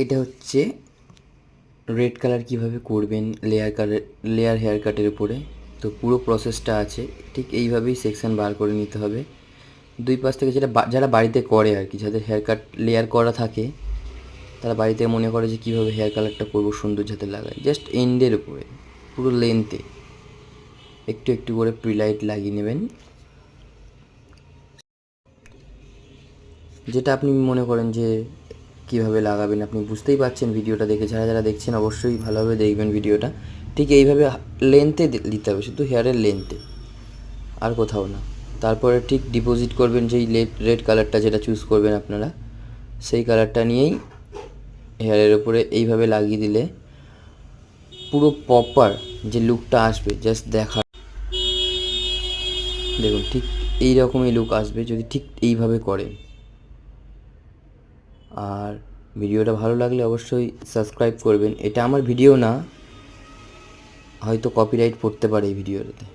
এটা হচ্ছে red colour কিভাবে করবেন লেয়ার হেয়ার কাটের উপরে। তো পুরো প্রসেসটা আছে, ঠিক এইভাবেই সেকশন বার করে নিতে হবে দুই পাশ থেকে। যারা বাড়িতে করে আর কি, যাদের হেয়ার কাট লেয়ার করা থাকে, তারা বাড়িতে মনে করে যে কীভাবে হেয়ার কালারটা করবো সুন্দর যাতে লাগায়। জাস্ট এন্ডের উপরে পুরো লেন্থে একটু একটু করে প্রিলাইট লাগিয়ে নেবেন। যেটা আপনি মনে করেন যে কীভাবে লাগাবেন, আপনি বুঝতেই পারছেন ভিডিওটা দেখে। যারা যারা দেখছেন অবশ্যই ভালোভাবে দেখবেন ভিডিওটা। ঠিক এইভাবে লেন্থে দিতে হবে, শুধু হেয়ারের লেন্থে, আর কোথাও না। তারপরে ঠিক ডিপোজিট করবেন যেই রেড কালারটা যেটা চুজ করবেন আপনারা, সেই কালারটা নিয়েই হেয়ারের উপরে এইভাবে লাগিয়ে দিলে পুরো প্রপার যে লুকটা আসবে, জাস্ট দেখুন ঠিক এই রকমই লুক আসবে যদি ঠিক এইভাবে করেন। আর ভিডিওটা ভালো লাগলে অবশ্যই সাবস্ক্রাইব করবেন। এটা আমার ভিডিও না, হয়তো কপিরাইট পড়তে পারে এই ভিডিওতে।